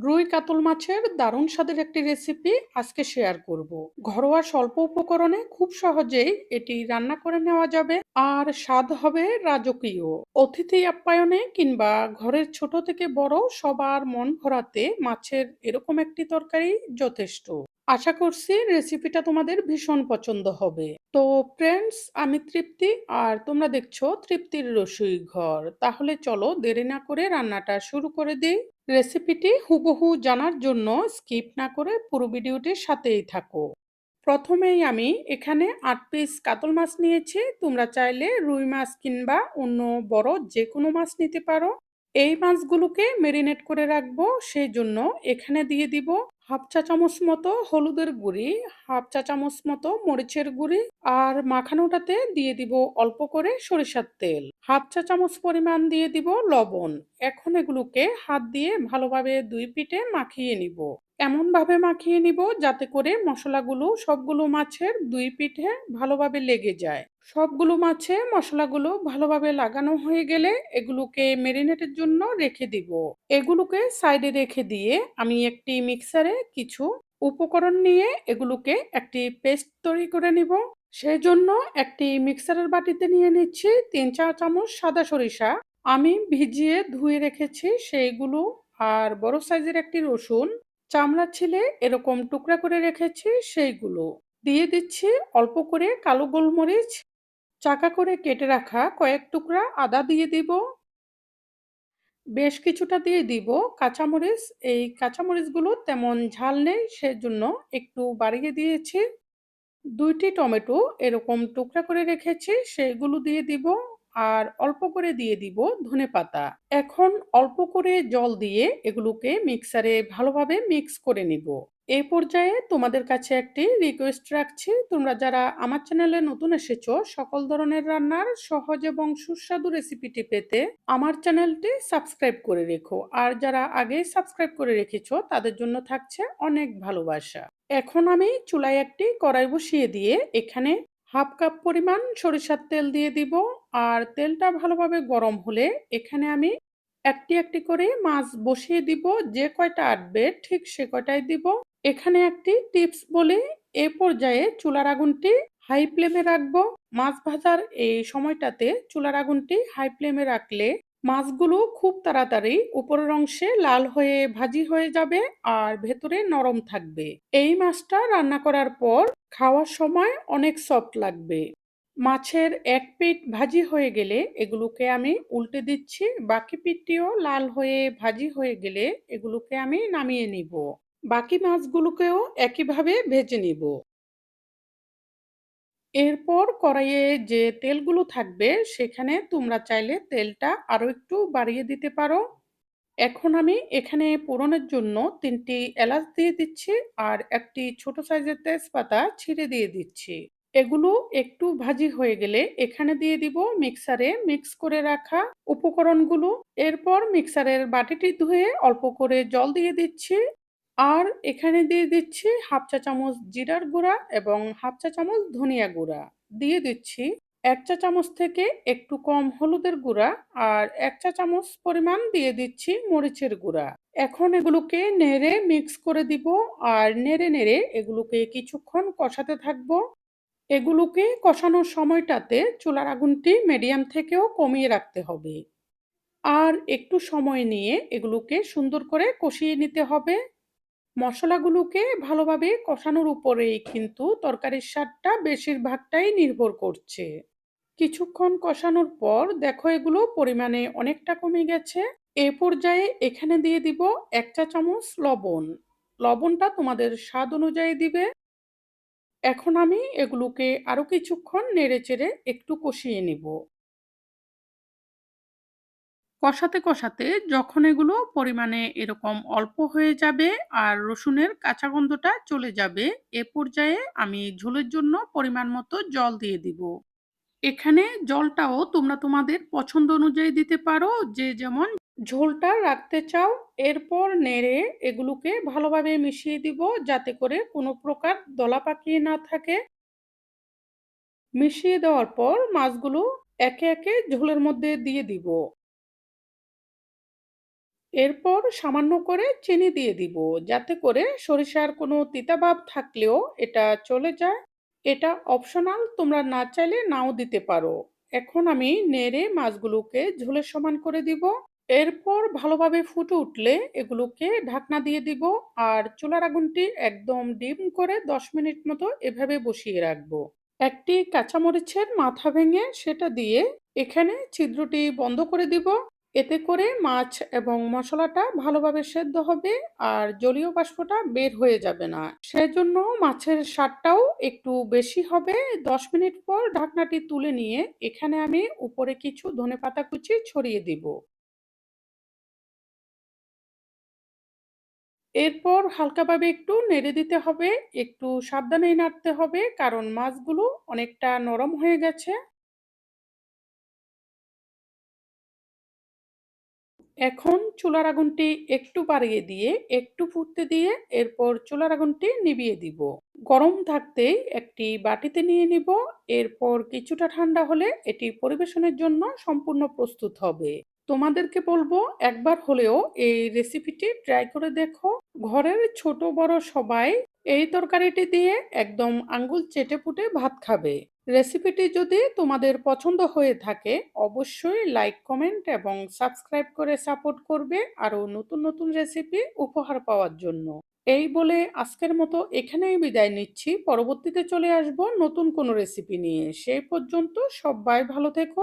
রুই কাতল মাছের দারুণ স্বাদের একটি রেসিপি আজকে শেয়ার করব। ঘরোয়া স্বল্প উপকরণে খুব সহজেই এটি রান্না করে নেওয়া যাবে আর স্বাদ হবে রাজকীয়। অতিথি আপ্যায়নে কিংবা ঘরের ছোট থেকে বড় সবার মন ভরাতে মাছের এরকম একটি তরকারি যথেষ্ট। আশা করছি রেসিপিটা তোমাদের ভীষণ পছন্দ হবে। তো ফ্রেন্ডস, আমি তৃপ্তি আর তোমরা দেখছো তৃপ্তির রসুই ঘর। তাহলে চলো দেরি না করে রান্নাটা শুরু করে দিই। রেসিপিটি হুবহু জানার জন্য স্কিপ না করে পুরো ভিডিওটির সাথেই থাকো। প্রথমেই আমি এখানে ৮ পিস কাতল মাছ নিয়েছি। তোমরা চাইলে রুই মাছ কিংবা অন্য বড় যে কোনো মাছ নিতে পারো। এই মাছগুলোকে মেরিনেট করে রাখবো, সেই জন্য এখানে দিয়ে দিব হাফ চা চামচ মতো হলুদের গুঁড়ি, হাফ চা চামচ মতো মরিচের গুঁড়ি, আর মাখানোটাতে দিয়ে দিব অল্প করে সরিষার তেল, হাফ চা চামচ পরিমাণ দিয়ে দিব লবণ। এখন এগুলোকে হাত দিয়ে ভালোভাবে দুই পিঠে মাখিয়ে নিব। এমন ভাবে মাখিয়ে নিব যাতে করে মশলাগুলো সবগুলো মাছের দুই পিঠে ভালোভাবে লেগে যায়। সবগুলো মাছে মশলাগুলো ভালোভাবে লাগানো হয়ে গেলে এগুলোকে মেরিনেটের জন্য রেখে দিব। এগুলোকে সাইডে রেখে দিয়ে আমি একটি মিক্সারে কিছু উপকরণ নিয়ে এগুলোকে একটি পেস্ট তৈরি করে নিব। সেই জন্য একটি মিক্সারের বাটিতে নিয়ে নিচ্ছি ৩-৪ চামচ সাদা সরিষা। আমি ভিজিয়ে ধুয়ে রেখেছি সেইগুলো। আর বড় সাইজের একটি রসুন চামড়া ছিলে এরকম টুকরা করে রেখেছি সেইগুলো দিয়ে দিচ্ছি। অল্প করে কালো গোলমরিচ, চাকা করে কেটে রাখা কয়েক টুকরা আদা দিয়ে দিব। বেশ কিছুটা দিয়ে দিব কাঁচামরিচ। এই কাঁচামরিচগুলো তেমন ঝাল নেই, সেজন্য একটু বাড়িয়ে দিয়েছি। ২টি টমেটো এরকম টুকরা করে রেখেছি, সেগুলো দিয়ে দিব। আর অল্প করে দিয়ে দিব ধনেপাতা। এখন অল্প করে জল দিয়ে এগুলোকে মিক্সারে ভালোভাবে মিক্স করে নিব। এই পর্যায়ে তোমাদের কাছে একটি রিকোয়েস্ট রাখছি, তোমরা যারা আমার চ্যানেলে নতুন এসেছো সকল ধরনের রান্নার সহজ এবং সুস্বাদু রেসিপিটি পেতে আমার চ্যানেলটি সাবস্ক্রাইব করে রেখো। আর যারা আগেই সাবস্ক্রাইব করে রেখেছো তাদের জন্য থাকছে অনেক ভালোবাসা। এখন আমি চুলায় একটি কড়াই বসিয়ে দিয়ে এখানে হাফ কাপ পরিমাণ সরিষার তেল দিয়ে দিব। আর তেলটা ভালোভাবে গরম হলে এখানে আমি একটি একটি করে মাছ বসিয়ে দিব। যে কয়টা আটবে ঠিক সে কয়টাই দিব। এখানে একটি টিপস বলি, এ পর্যায়ে চুলার আগুনটি হাই ফ্লেমে রাখবো। মাছ ভাজার এই সময়টাতে চুলার আগুনটি হাই ফ্লেমে রাখলে মাছগুলো খুব তাড়াতাড়ি উপরের অংশে লাল হয়ে ভাজি হয়ে যাবে আর ভেতরে নরম থাকবে। এই মাছটা রান্না করার পর খাওয়ার সময় অনেক সফট লাগবে। মাছের এক পিঠ ভাজি হয়ে গেলে এগুলোকে আমি উল্টে দিচ্ছি। বাকি পিঠটিও লাল হয়ে ভাজি হয়ে গেলে এগুলোকে আমি নামিয়ে নিব। বাকি মাছগুলোকেও একইভাবে ভেজে নিব। এরপর কড়াইয়ে যে তেলগুলো থাকবে সেখানে তোমরা চাইলে তেলটা আরো একটু বাড়িয়ে দিতে পারো। এখন আমি এখানে ফোড়নের জন্য ৩টি এলাচ দিয়ে দিচ্ছি আর একটি ছোট সাইজের তেজপাতা ছিঁড়ে দিয়ে দিচ্ছি। এগুলো একটু ভাজি হয়ে গেলে এখানে দিয়ে দিব মিক্সারে মিক্স করে রাখা উপকরণগুলো। এরপর মিক্সারের বাটিটি ধুয়ে অল্প করে জল দিয়ে দিচ্ছি। আর এখানে দিয়ে দিচ্ছি হাফ চা চামচ জিরার গুঁড়া এবং হাফ চা চামচ ধনিয়া গুঁড়া। দিয়ে দিচ্ছি ১ চা চামচ থেকে একটু কম হলুদের গুঁড়া। আর ১ চা চামচ পরিমাণ দিয়ে দিচ্ছি মরিচের গুঁড়া। এখন এগুলোকে নেড়ে মিক্স করে দিব। আর নেড়ে নেড়ে এগুলোকে কিছুক্ষণ কষাতে থাকবো। এগুলোকে কষানোর সময়টাতে চুলার আগুনটি মিডিয়াম থেকেও কমিয়ে রাখতে হবে। আর একটু সময় নিয়ে এগুলোকে সুন্দর করে কষিয়ে নিতে হবে। মশলাগুলোকে ভালোভাবে কষানোর উপরেই কিন্তু তরকারির স্বাদটা বেশিরভাগটাই নির্ভর করছে। কিছুক্ষণ কষানোর পর দেখো এগুলো পরিমাণে অনেকটা কমে গেছে। এ পর্যায়ে এখানে দিয়ে দিব ১ চা চামচ লবণ। লবণটা তোমাদের স্বাদ অনুযায়ী দিবে। এখন আমি এগুলোকে আরো কিছুক্ষণ নেড়েচেড়ে একটু কষিয়ে নিব। কষাতে কষাতে যখন এগুলো পরিমাণে এরকম অল্প হয়ে যাবে আর রসুনের কাঁচা গন্ধটা চলে যাবে, এ পর্যায়ে আমি ঝোলের জন্য পরিমাণ মতো জল দিয়ে দিব। এখানে জলটাও তোমরা তোমাদের পছন্দ অনুযায়ী দিতে পারো, যে যেমন ঝোলটা রাখতে চাও। এরপর নেড়ে এগুলোকে ভালোভাবে মিশিয়ে দিব যাতে করে কোনো প্রকার দলা পাকিয়ে না থাকে। মিশিয়ে দেওয়ার পর মাছগুলো একে একে ঝোলের মধ্যে দিয়ে দিব। এরপর সামান্য করে চিনি দিয়ে দিব, যাতে করে সরিষার কোনো তিতা ভাব থাকলেও এটা চলে যায়। এটা অপশনাল, তোমরা না চাইলে নাও দিতে পারো। এখন আমি নেড়ে মাছগুলোকে ঝোলের সমান করে দিব। এরপর ভালোভাবে ফুটে উঠলে এগুলোকে ঢাকনা দিয়ে দিব আর চুলার আগুনটি একদম ডিম করে 10 মিনিট মতো এভাবে বসিয়ে রাখবো। একটি কাঁচামরিচের মাথা ভেঙে সেটা দিয়ে এখানে ছিদ্রটি বন্ধ করে দিব। এতে করে মাছ এবং মশলাটা ভালোভাবে সেদ্ধ হবে আর জলীয় বাষ্পটা বের হয়ে যাবে না। সেজন্য মাছের স্বাদটাও একটু বেশি হবে। 10 মিনিট পর ঢাকনাটি তুলে নিয়ে এখানে আমি উপরে কিছু ধনেপাতা কুচি ছড়িয়ে দিব। এরপর হালকাভাবে একটু নেড়ে দিতে হবে, একটু সাবধানেই নাড়তে হবে কারণ মাছগুলো অনেকটা নরম হয়ে গেছে। এখন চুলার আগুনটি একটু বাড়িয়ে দিয়ে একটু ফুটতে দিয়ে এরপর চুলার আগুনটি নিভিয়ে দিব। গরম থাকতেই একটি বাটিতে নিয়ে নিব। এরপর কিছুটা ঠান্ডা হলে এটি পরিবেশনের জন্য সম্পূর্ণ প্রস্তুত হবে। তোমাদেরকে বলবো একবার হলেও এই রেসিপিটি ট্রাই করে দেখো। ঘরের ছোট বড় সবাই এই তরকারিটি দিয়ে একদম আঙ্গুল চেটে পুটে ভাত খাবে। রেসিপিটি যদি তোমাদের পছন্দ হয়ে থাকে অবশ্যই লাইক কমেন্ট এবং সাবস্ক্রাইব করে সাপোর্ট করবে আরো নতুন নতুন রেসিপি উপহার পাওয়ার জন্য। এই বলে আজকের মতো এখানেই বিদায় নিচ্ছি। পরবর্তীতে চলে আসবো নতুন কোনো রেসিপি নিয়ে। সেই পর্যন্ত সবাই ভালো থেকো।